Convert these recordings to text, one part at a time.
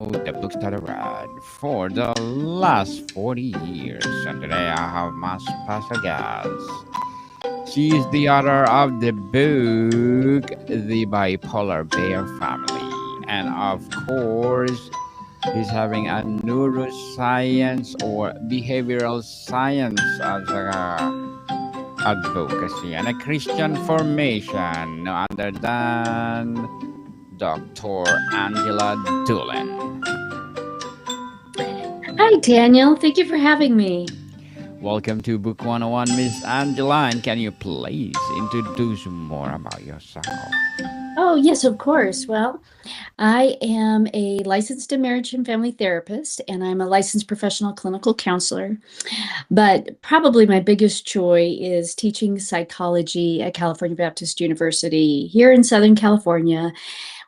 the Book Study Ride for the last 40 years. And today I have my special guest. She is the author of the book, The Bipolar Bear Family. And of course, he's having a neuroscience or behavioral science as a advocacy and a Christian formation, no other than Dr. Angela Deulen. Hi, Daniel. Thank you for having me. Welcome to Book 101, Miss Angela. And can you please introduce more about yourself? Oh, yes, of course. Well, I am a licensed marriage and family therapist, and I'm a licensed professional clinical counselor. But probably my biggest joy is teaching psychology at California Baptist University here in Southern California,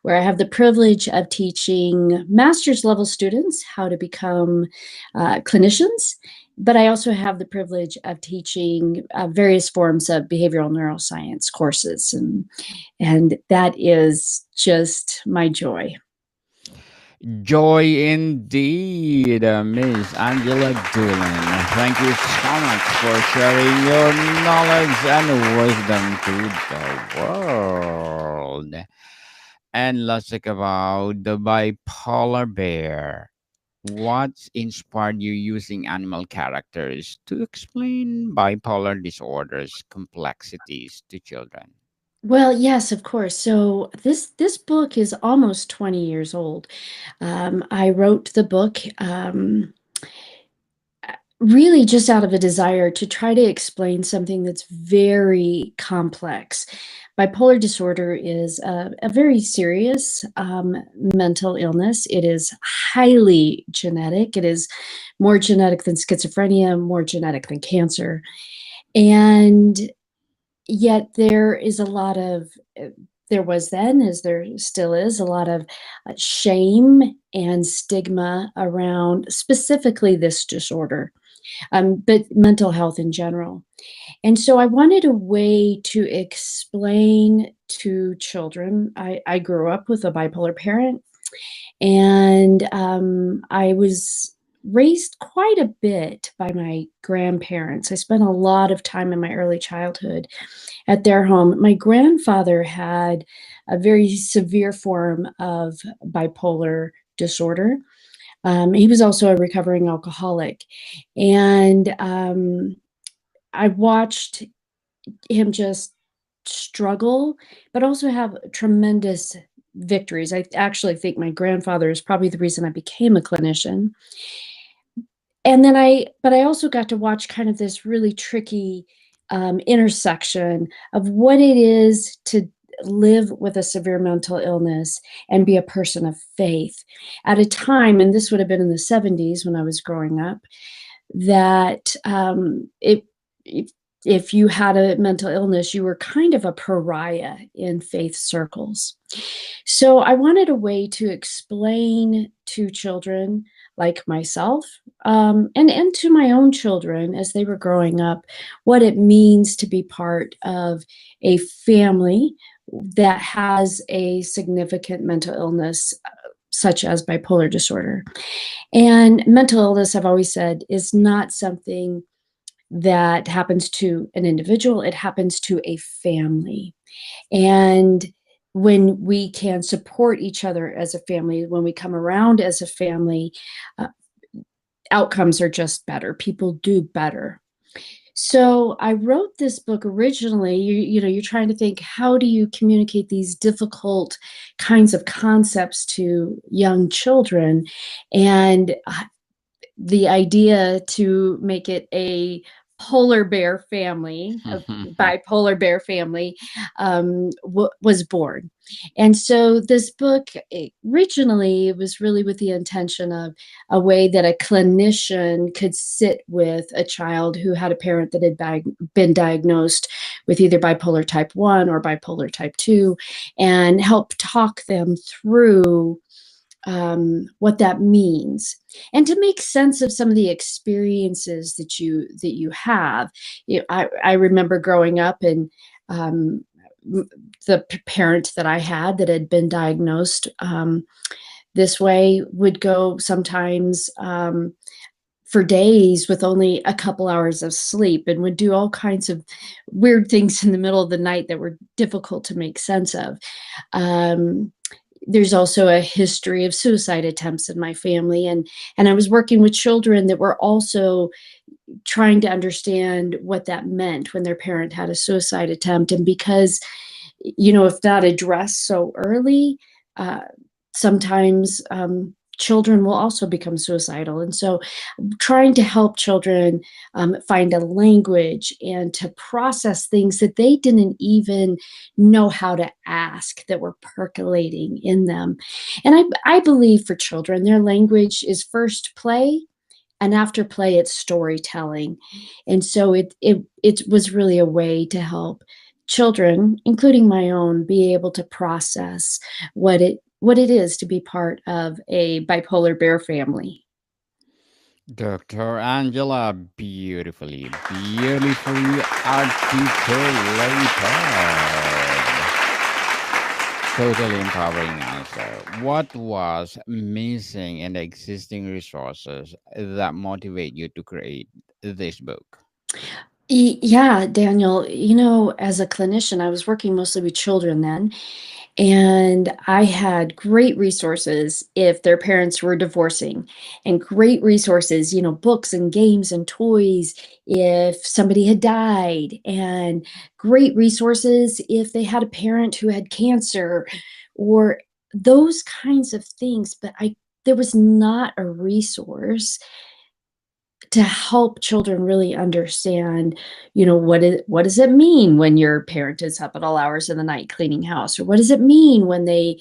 where I have the privilege of teaching master's level students how to become clinicians. But I also have the privilege of teaching various forms of behavioral neuroscience courses, and that is just my joy. Joy indeed, Miss Angela Doolan. Thank you so much for sharing your knowledge and wisdom to the world. And let's talk about the bipolar bear. What inspired you using animal characters to explain bipolar disorders complexities to children? Well, yes, of course. So this book is almost 20 years old. I wrote the book really just out of a desire to try to explain something that's very complex. Bipolar disorder is a very serious mental illness. It is highly genetic. It is more genetic than schizophrenia, more genetic than cancer. And yet there is a lot of there was then, as there still is, a lot of shame and stigma around specifically this disorder, but mental health in general. And so I wanted a way to explain to children. I grew up with a bipolar parent, and I was raised quite a bit by my grandparents. I spent a lot of time in my early childhood at their home. My grandfather had a very severe form of bipolar disorder. He was also a recovering alcoholic. And I watched him just struggle, but also have tremendous victories. I actually think my grandfather is probably the reason I became a clinician. And then but I also got to watch kind of this really tricky intersection of what it is to live with a severe mental illness and be a person of faith at a time, and this would have been in the 70s when I was growing up, that if, if you had a mental illness, you were kind of a pariah in faith circles. So I wanted a way to explain to children like myself, and to my own children as they were growing up, what it means to be part of a family that has a significant mental illness, such as bipolar disorder. And mental illness, I've always said, is not something that happens to an individual, it happens to a family. And when we can support each other as a family, when we come around as a family, uh, outcomes are just better. People do better. So I wrote this book originally. You're trying to think, how do you communicate these difficult kinds of concepts to young children? And the idea to make it a polar bear family, a bipolar bear family, was born. And so this book, originally was really with the intention of a way that a clinician could sit with a child who had a parent that had been diagnosed with either bipolar type 1 or bipolar type 2, and help talk them through what that means, and to make sense of some of the experiences that you have. I remember growing up, and the parent that I had that had been diagnosed, this way would go sometimes for days with only a couple hours of sleep and would do all kinds of weird things in the middle of the night that were difficult to make sense of. Um, there's also a history of suicide attempts in my family, and I was working with children that were also trying to understand what that meant when their parent had a suicide attempt. And because, if not addressed so early, uh, sometimes children will also become suicidal. And so trying to help children find a language and to process things that they didn't even know how to ask that were percolating in them. And I believe for children, their language is first play, and after play it's storytelling. And so it was really a way to help children, including my own, be able to process what it is to be part of a bipolar bear family. Dr. Angela, beautifully articulated. Totally empowering answer. What was missing in the existing resources that motivate you to create this book? Yeah, Daniel, as a clinician, I was working mostly with children then, and I had great resources if their parents were divorcing, and great resources, books and games and toys if somebody had died, and great resources if they had a parent who had cancer or those kinds of things. But there was not a resource to help children really understand, what does it mean when your parent is up at all hours of the night cleaning house? Or what does it mean when they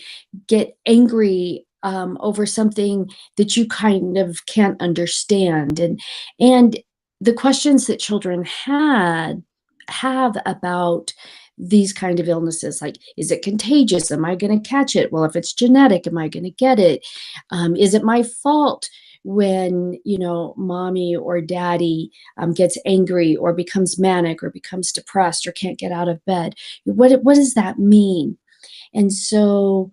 get angry over something that you kind of can't understand? And the questions that children have about these kind of illnesses, like, is it contagious? Am I going to catch it? Well, if it's genetic, am I going to get it? Is it my fault when mommy or daddy gets angry or becomes manic or becomes depressed or can't get out of bed? What does that mean? And so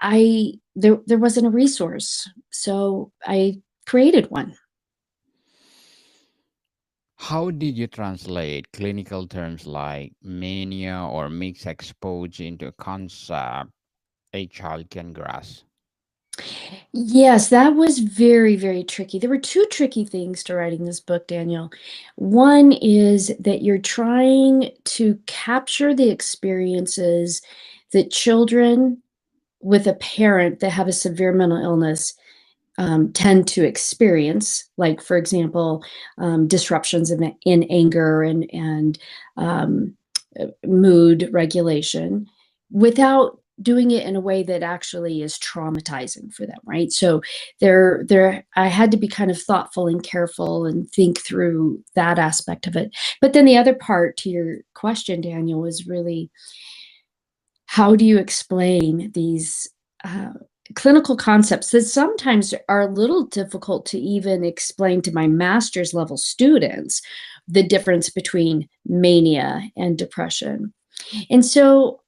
there wasn't a resource, so I created one. How did you translate clinical terms like mania or mixed exposure into a concept a child can grasp? Yes, that was very, very tricky. There were two tricky things to writing this book, Daniel. One is that you're trying to capture the experiences that children with a parent that have a severe mental illness tend to experience, like, for example, disruptions in anger and mood regulation, without doing it in a way that actually is traumatizing for them, right? So I had to be kind of thoughtful and careful and think through that aspect of it. But then the other part to your question, Daniel, was really, how do you explain these uh, clinical concepts that sometimes are a little difficult to even explain to my master's level students, the difference between mania and depression? And so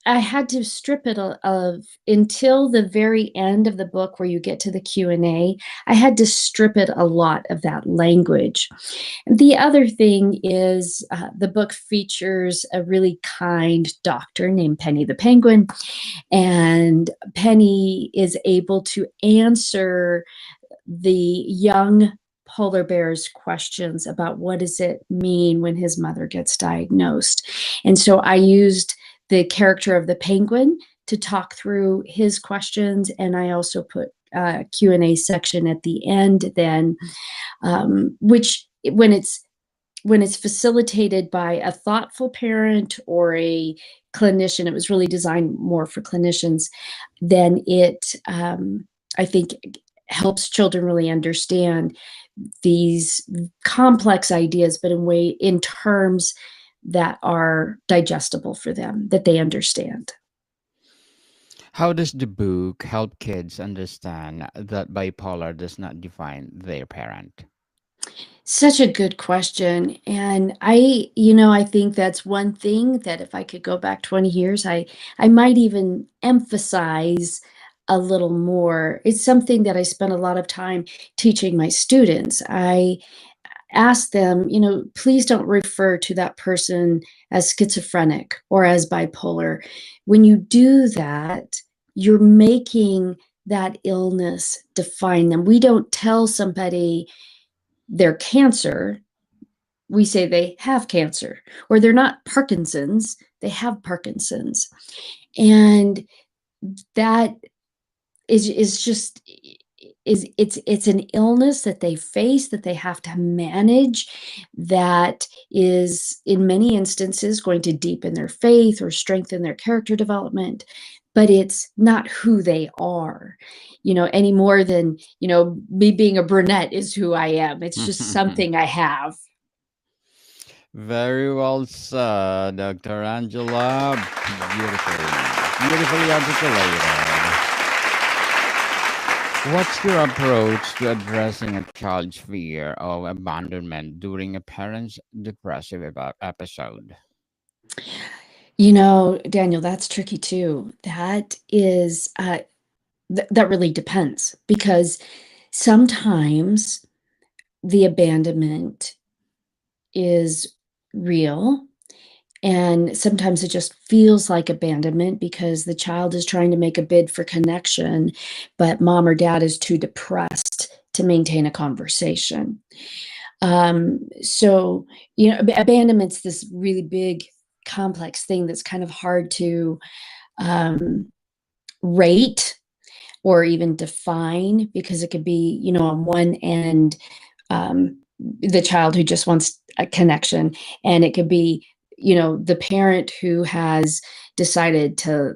I had to strip it of until the very end of the book where you get to the Q&A. I had to strip it a lot of that language. The other thing is, the book features a really kind doctor named Penny the Penguin, and Penny is able to answer the young polar bear's questions about what does it mean when his mother gets diagnosed. And so I used the character of the penguin to talk through his questions, and I also put a Q&A section at the end then, which when it's facilitated by a thoughtful parent or a clinician, it was really designed more for clinicians, then it, I think, helps children really understand these complex ideas, but in terms that are digestible for them, that they understand. How does the book help kids understand that bipolar does not define their parent? Such a good question. And I think that's one thing that if I could go back 20 years, I might even emphasize a little more. It's something that I spend a lot of time teaching my students. I ask them, please don't refer to that person as schizophrenic or as bipolar. When you do that, you're making that illness define them. We don't tell somebody they're cancer. We say they have cancer, or they're not Parkinson's, they have Parkinson's. And that is just it's an illness that they face, that they have to manage, that is in many instances going to deepen their faith or strengthen their character development, but it's not who they are, any more than, me being a brunette is who I am. It's just something I have. Very well said, Dr. Angela. Beautifully articulated. What's your approach to addressing a child's fear of abandonment during a parent's depressive episode? Daniel, that's tricky too. That is, that really depends, because sometimes the abandonment is real, and sometimes it just feels like abandonment because the child is trying to make a bid for connection, but mom or dad is too depressed to maintain a conversation. So, abandonment's this really big, complex thing that's kind of hard to rate or even define, because it could be, on one end, the child who just wants a connection, and it could be, the parent who has decided to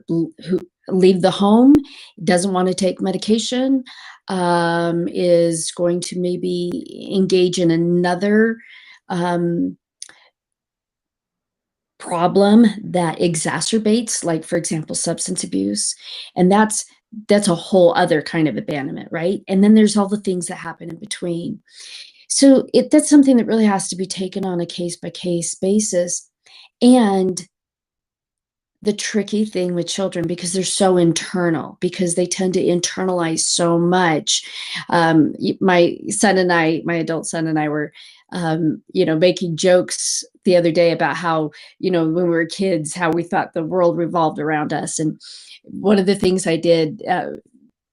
leave the home, doesn't want to take medication, is going to maybe engage in another problem that exacerbates, like, for example, substance abuse. And that's a whole other kind of abandonment, right? And then there's all the things that happen in between. So that's something that really has to be taken on a case by case basis. And the tricky thing with children, because they're so internal, because they tend to internalize so much. My adult son and I were, making jokes the other day about how, when we were kids, how we thought the world revolved around us. And one of the things I did,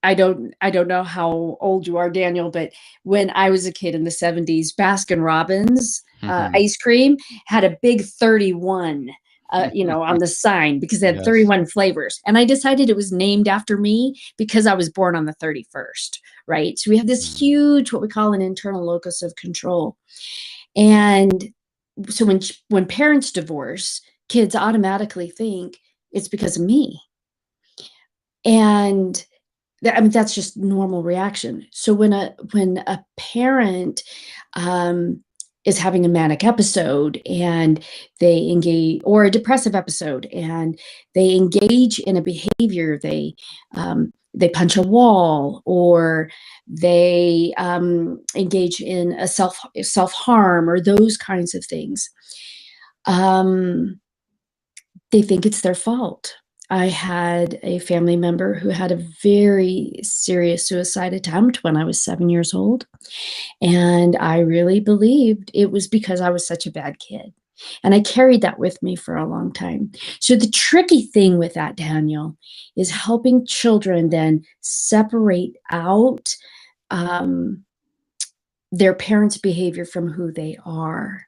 I don't know how old you are, Daniel, but when I was a kid in the 70s, Baskin Robbins ice cream had a big 31, on the sign, because they had Yes. 31 flavors. And I decided it was named after me because I was born on the 31st, right? So we have this huge, what we call an internal locus of control. And so when parents divorce, kids automatically think it's because of me. And that's just normal reaction. So when a parent is having a manic episode, and they engage, or a depressive episode, and they engage in a behavior, they punch a wall, or they engage in a self-harm, or those kinds of things, they think it's their fault. I had a family member who had a very serious suicide attempt when I was 7 years old, and I really believed it was because I was such a bad kid, and I carried that with me for a long time. So the tricky thing with that, Daniel, is helping children then separate out their parents' behavior from who they are,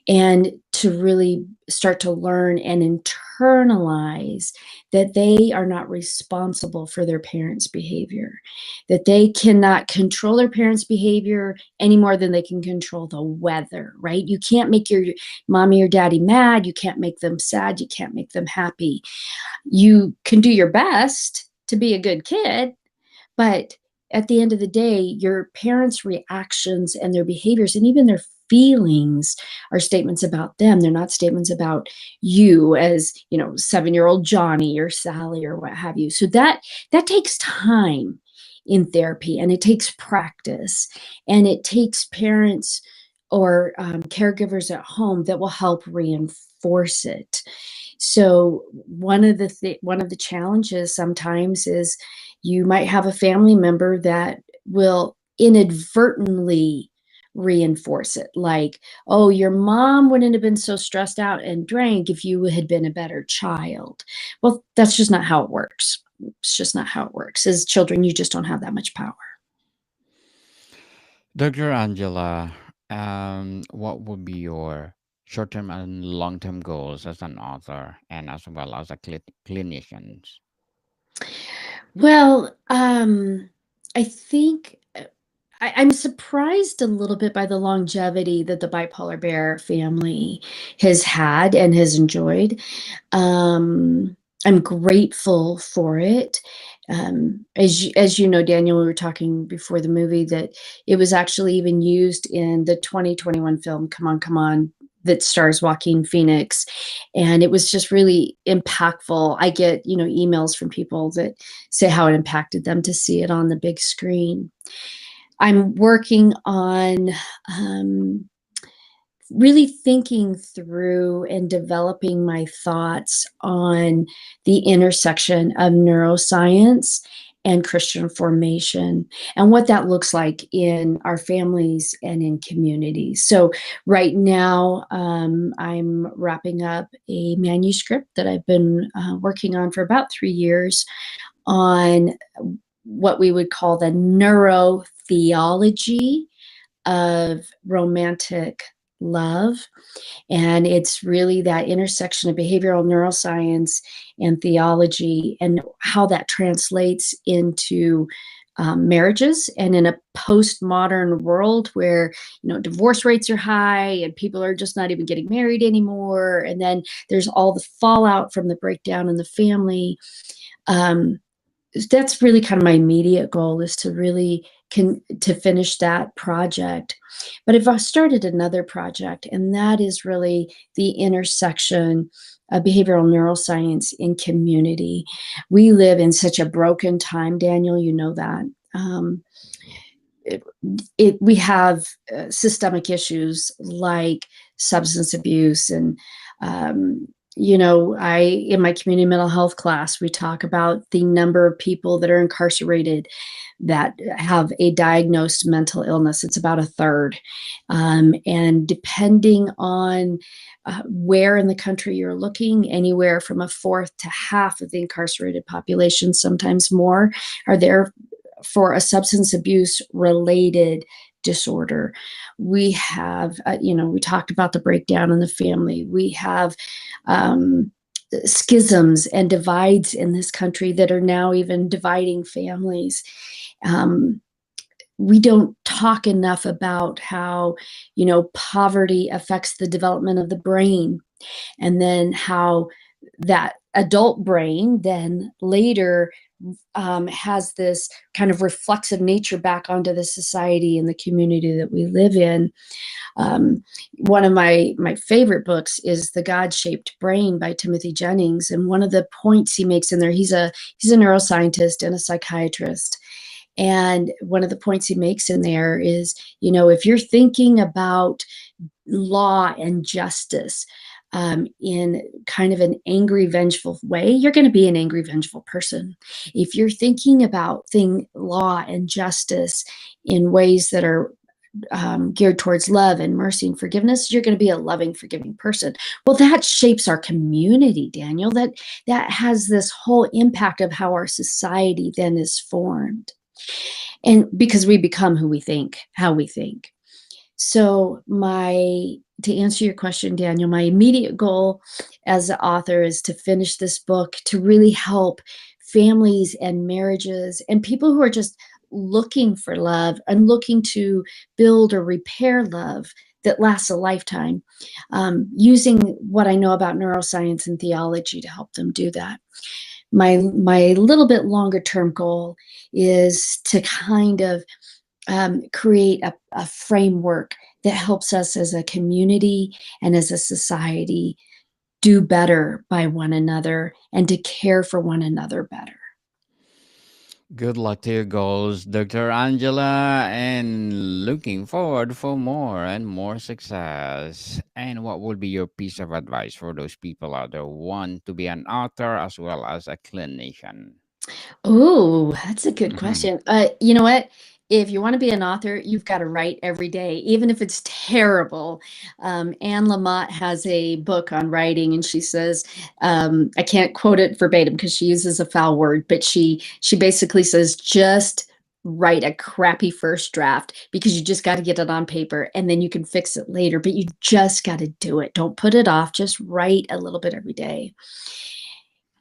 and to really start to learn and internalize that they are not responsible for their parents' behavior, that they cannot control their parents' behavior any more than they can control the weather, right? You can't make your mommy or daddy mad. You can't make them sad. You can't make them happy. You can do your best to be a good kid, but at the end of the day, your parents' reactions and their behaviors and even their feelings are statements about them. They're not statements about you as, 7-year-old Johnny or Sally or what have you. So that takes time in therapy, and it takes practice, and it takes parents or caregivers at home that will help reinforce reinforce it. So one of the challenges sometimes is you might have a family member that will inadvertently reinforce it, like, oh, your mom wouldn't have been so stressed out and drank if you had been a better child. Well, that's just not how it works. It's just not how it works. As children, you just don't have that much power. Dr. Angela, what would be your short-term and long-term goals as an author and as well as a clinician? Well, I think I'm surprised a little bit by the longevity that the bipolar bear family has had and has enjoyed. Um, I'm grateful for it. As you know, Daniel, we were talking before the movie that it was actually even used in the 2021 film Come On, Come On, that stars Joaquin Phoenix, and it was just really impactful. I get, emails from people that say how it impacted them to see it on the big screen. I'm working on really thinking through and developing my thoughts on the intersection of neuroscience and Christian formation and what that looks like in our families and in communities. So, right now, I'm wrapping up a manuscript that I've been working on for about 3 years on what we would call the neurotheology of romantic love. And it's really that intersection of behavioral neuroscience and theology and how that translates into marriages. And in a postmodern world where, divorce rates are high and people are just not even getting married anymore. And then there's all the fallout from the breakdown in the family. Um, that's really kind of my immediate goal, is to really to finish that project. But I've started another project, and that is really the intersection of behavioral neuroscience in community. We live in such a broken time, Daniel, you know that. We have systemic issues like substance abuse and I in my community mental health class, we talk about the number of people that are incarcerated that have a diagnosed mental illness. It's about a third. And depending on where in the country you're looking, anywhere from a fourth to half of the incarcerated population, sometimes more, are there for a substance abuse related disorder. We have, we talked about the breakdown in the family. We have schisms and divides in this country that are now even dividing families. We don't talk enough about how, poverty affects the development of the brain, and then how that adult brain then later has this kind of reflexive nature back onto the society and the community that we live in. One of my favorite books is The God-Shaped Brain by Timothy Jennings, and one of the points he makes in there, he's a neuroscientist and a psychiatrist. And one of the points he makes in there is, if you're thinking about law and justice in kind of an angry, vengeful way, you're going to be an angry, vengeful person. If you're thinking about law and justice in ways that are geared towards love and mercy and forgiveness, you're going to be a loving, forgiving person. Well, that shapes our community, Daniel. That has this whole impact of how our society then is formed. And because we become who we think, how we think. So to answer your question, Daniel, my immediate goal as an author is to finish this book, to really help families and marriages and people who are just looking for love and looking to build or repair love that lasts a lifetime, using what I know about neuroscience and theology to help them do that. My little bit longer term goal is to kind of create a framework that helps us as a community and as a society do better by one another and to care for one another better. Good luck to your goals, Dr. Angela, and looking forward for more and more success. And what would be your piece of advice for those people out there who want to be an author as well as a clinician? Oh, that's a good question. You know what? If you want to be an author, you've got to write every day, even if it's terrible. Anne Lamott has a book on writing, and she says, I can't quote it verbatim because she uses a foul word, but she basically says, just write a crappy first draft because you just got to get it on paper and then you can fix it later, but you just got to do it. Don't put it off. Just write a little bit every day.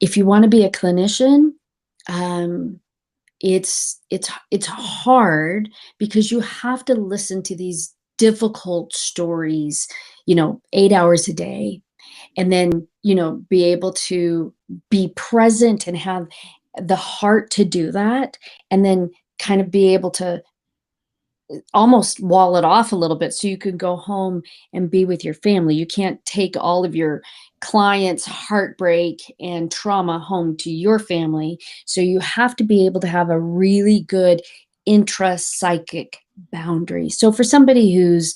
If you want to be a clinician, um, it's hard because you have to listen to these difficult stories, 8 hours a day, and then, be able to be present and have the heart to do that, and then kind of be able to almost wall it off a little bit so you can go home and be with your family. You can't take all of your clients' heartbreak and trauma home to your family. So you have to be able to have a really good intra-psychic boundary. So for somebody who's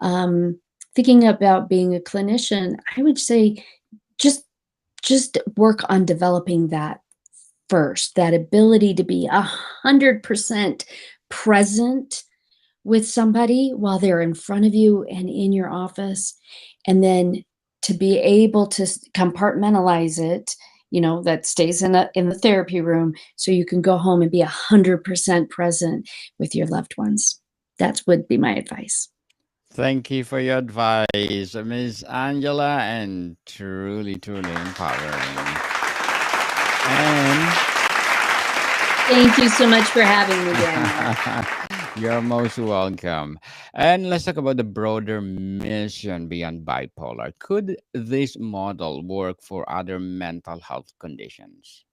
um, thinking about being a clinician, I would say just just work on developing that first, that ability to be 100% present with somebody while they're in front of you and in your office, and then to be able to compartmentalize it, that stays in the therapy room, so you can go home and be 100% present with your loved ones. That would be my advice. Thank you for your advice, Miss Angela, and truly, truly empowering. And Thank you so much for having me, Daniel. you're most welcome. And let's talk about the broader mission beyond bipolar. Could this model work for other mental health conditions?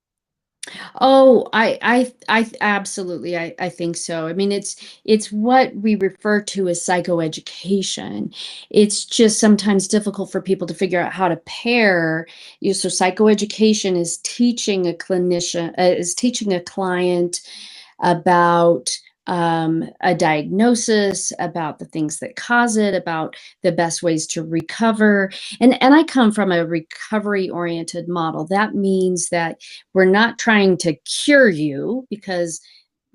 Oh, absolutely, I think so. I mean, it's what we refer to as psychoeducation. It's just sometimes difficult for people to figure out how to pair. So psychoeducation is teaching a clinician, is teaching a client about a diagnosis, about the things that cause it, about the best ways to recover. And I come from a recovery oriented model. That means that we're not trying to cure you, because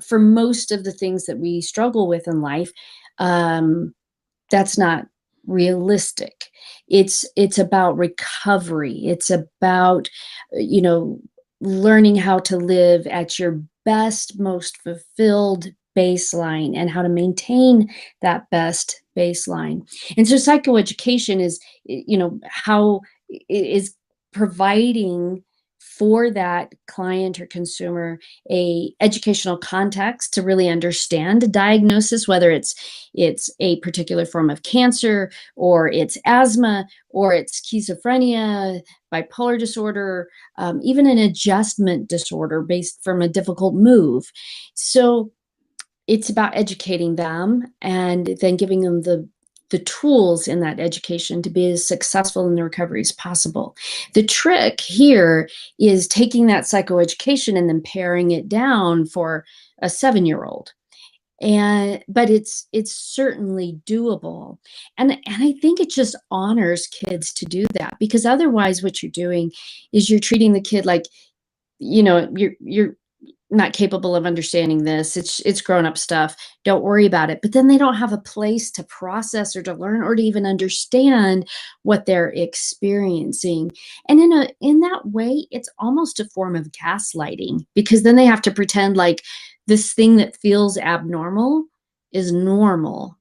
for most of the things that we struggle with in life, um, that's not realistic. It's about recovery. It's about, you know, learning how to live at your best, most fulfilled baseline and how to maintain that best baseline. And so psychoeducation is, how is providing for that client or consumer a educational context to really understand a diagnosis, whether it's a particular form of cancer, or it's asthma, or it's schizophrenia, bipolar disorder, even an adjustment disorder based from a difficult move. So it's about educating them and then giving them the tools in that education to be as successful in the recovery as possible. The trick here is taking that psychoeducation and then paring it down for a 7-year-old. And but it's certainly doable. And I think it just honors kids to do that, because otherwise what you're doing is you're treating the kid like, you're not capable of understanding this. It's grown up stuff. Don't worry about it. But then they don't have a place to process or to learn or to even understand what they're experiencing. And in that way, it's almost a form of gaslighting, because then they have to pretend like this thing that feels abnormal is normal.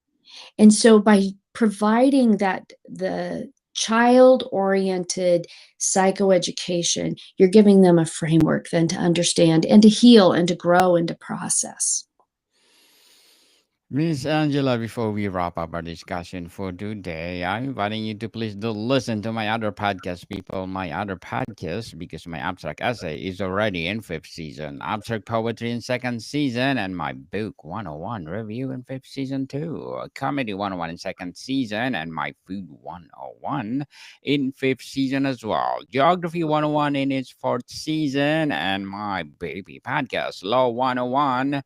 And so by providing that the child-oriented psychoeducation, you're giving them a framework then to understand and to heal and to grow and to process. Miss Angela, before we wrap up our discussion for today, I'm inviting you to please do listen to my other podcast, people. My other podcast, because my abstract essay is already in fifth season, abstract poetry in second season, and my book 101 review in fifth season too, comedy 101 in second season, and my food 101 in fifth season as well, geography 101 in its fourth season, and my baby podcast, law 101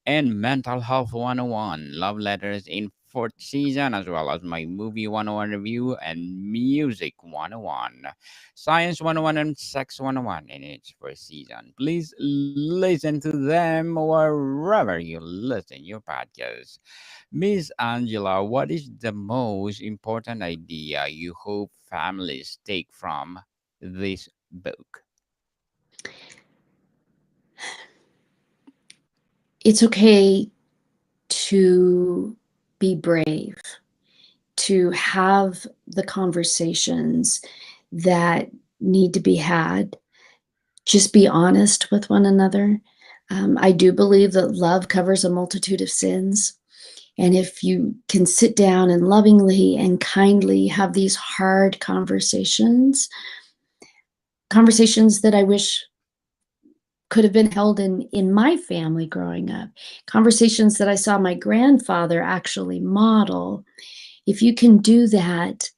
and Mental Health 101, Love Letters in fourth season, as well as my movie 101 review and music 101, Science 101 and Sex 101 in its first season. Please listen to them wherever you listen your podcast. Miss Angela, what is the most important idea you hope families take from this book? It's okay to be brave, to have the conversations that need to be had. Just be honest with one another. I do believe that love covers a multitude of sins. And if you can sit down and lovingly and kindly have these hard conversations that I wish could have been held in my family growing up, conversations that I saw my grandfather actually model. If you can do that,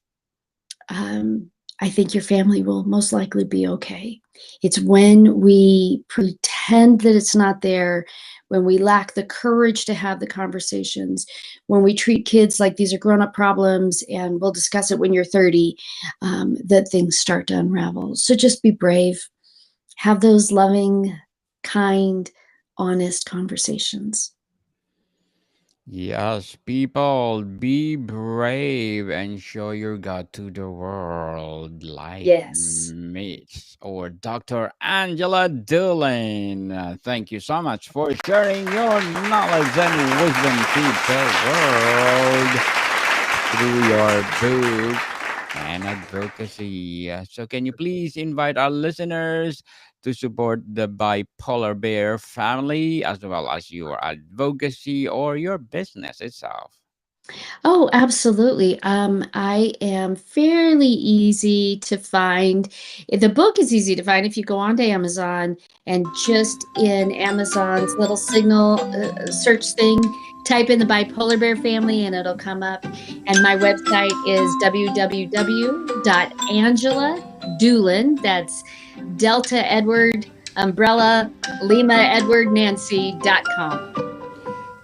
I think your family will most likely be okay. It's when we pretend that it's not there, when we lack the courage to have the conversations, when we treat kids like these are grown up problems and we'll discuss it when you're 30, that things start to unravel. So just be brave, have those loving, kind, honest conversations. Yes, people, be brave and show your God to the world, like Yes. Miss or Dr. Angela Deulen. Thank you so much for sharing your knowledge and wisdom to the world through your book and advocacy. So, can you please invite our listeners to support the bipolar bear family as well as your advocacy or your business itself? Oh, absolutely. I am fairly easy to find. The book is easy to find if you go onto Amazon and just in Amazon's little signal search thing, type in the Bipolar Bear family and it'll come up. And my website is www.angela.deulen. That's Delta Edward Umbrella Lima Edward Nancy.com.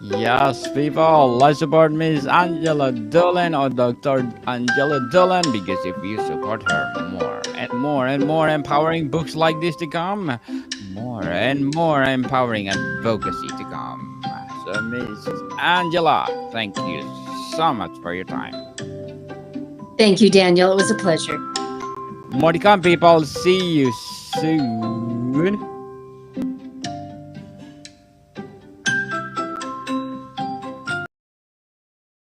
Yes, people, let's support Miss Angela Dolan or Dr. Angela Dolan because if you support her, more and more and more empowering books like this to come, more and more empowering advocacy to come. So, Miss Angela, thank you so much for your time. Thank you, Daniel. It was a pleasure. More to come, people. See you soon.